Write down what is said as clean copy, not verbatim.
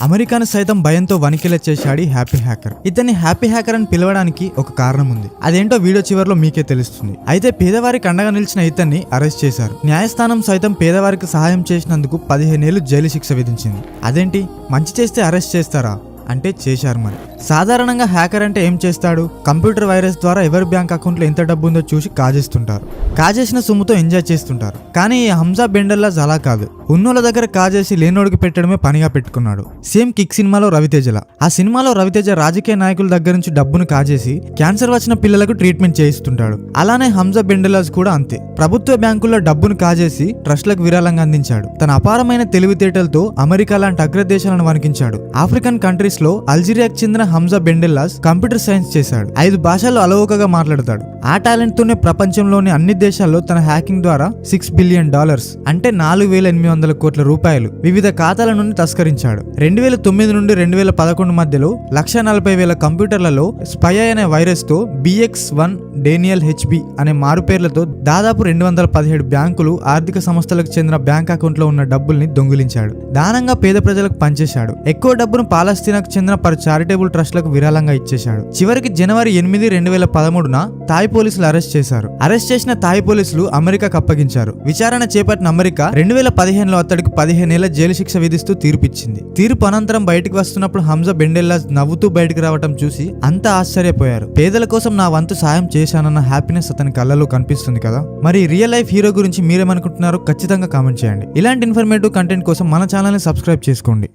అమెరికాను సైతం భయంతో వణికిలా చేశాడు హ్యాపీ హ్యాకర్. ఇతన్ని హ్యాపీ హ్యాకర్ అని పిలవడానికి ఒక కారణం ఉంది. అదేంటో వీడియో చివరిలో మీకే తెలుస్తుంది. అయితే పేదవారికి అండగా నిలిచిన ఇతన్ని అరెస్ట్ చేశారు. న్యాయస్థానం సైతం పేదవారికి సహాయం చేసినందుకు 15 ఏళ్లు జైలు శిక్ష విధించింది. అదేంటి, మంచి చేస్తే అరెస్ట్ చేస్తారా అంటే చేశారు. మరి సాధారణంగా హ్యాకర్ అంటే ఏం చేస్తాడు? కంప్యూటర్ వైరస్ ద్వారా ఎవరి బ్యాంక్ అకౌంట్లో ఎంత డబ్బు ఉందో చూసి కాజేస్తుంటారు. కాజేసిన సొమ్ముతో ఎంజాయ్ చేస్తుంటారు. కానీ ఈ హంజా బెండర్లాజ్ అలా కాదు. ఉన్నోళ్ళ దగ్గర కాజేసి లేనోడికి పెట్టడమే పనిగా పెట్టుకున్నాడు. సేమ్ కిక్ సినిమాలో రవితేజలా. ఆ సినిమాలో రవితేజ రాజకీయ నాయకుల దగ్గర నుంచి డబ్బును కాజేసి క్యాన్సర్ వచ్చిన పిల్లలకు ట్రీట్మెంట్ చేయిస్తుంటాడు. అలానే హంజా బెండర్లాజ్ కూడా అంతే. ప్రభుత్వ బ్యాంకుల్లో డబ్బును కాజేసి ట్రస్ట్లకు విరాళంగా అందించాడు. తన అపారమైన తెలివితేటలతో అమెరికా లాంటి అగ్రదేశాలను వణికించాడు. ఆఫ్రికన్ కంట్రీస్ లో అల్జీరియాకు చెందిన హంజా బెండెల్లాస్ కంప్యూటర్ సైన్స్ చేశాడు. 5 భాషల్లో అలవోకగా మాట్లాడతాడు. ఆ టాలెంట్ తోనే ప్రపంచంలోని అన్ని దేశాల్లో తన హ్యాకింగ్ ద్వారా $6 బిలియన్ అంటే 4,800 కోట్ల రూపాయలు వివిధ ఖాతాల నుండి తస్కరించాడు. 2009 నుండి 2011 మధ్యలో 140,000 కంప్యూటర్లలో స్పై అనే వైరస్ తో BX1 డేనియల్ HB అనే మారుపేర్లతో దాదాపు 217 బ్యాంకులు, ఆర్థిక సంస్థలకు చెందిన బ్యాంక్ అకౌంట్ లో ఉన్న డబ్బుల్ని దొంగిలించాడు. దానంగా పేద ప్రజలకు పనిచేశాడు. ఎక్కువ డబ్బును పాలస్తీనాకు చెందిన పలు చారిటబుల్ ట్రస్ట్లకు విరాళంగా ఇచ్చేశాడు. చివరికి జనవరి 8, 2013న థాయ్ పోలీసులు అరెస్ట్ చేశారు. అరెస్ట్ చేసిన థాయ్ పోలీసులు అమెరికాకు అప్పగించారు. విచారణ చేపట్టిన అమెరికా 2015లో అతడికి 15 ఏళ్ల జైలు శిక్ష విధిస్తూ తీర్పిచ్చింది. తీర్పు అనంతరం బయటకు వస్తున్నప్పుడు హంజా బెండెల్లాజ్ నవ్వుతూ బయటకు రావటం చూసి అంతా ఆశ్చర్యపోయారు. పేదల కోసం నా వంతు సాయం చేశానన్న హ్యాపీనెస్ అతని కళ్ళలో కనిపిస్తుంది కదా. మరి రియల్ లైఫ్ హీరో గురించి మీరేమనుకుంటున్నారో ఖచ్చితంగా కామెంట్ చేయండి. ఇలాంటి ఇన్ఫర్మేటివ్ కంటెంట్ కోసం మన ఛానల్ ని సబ్స్క్రైబ్ చేసుకోండి.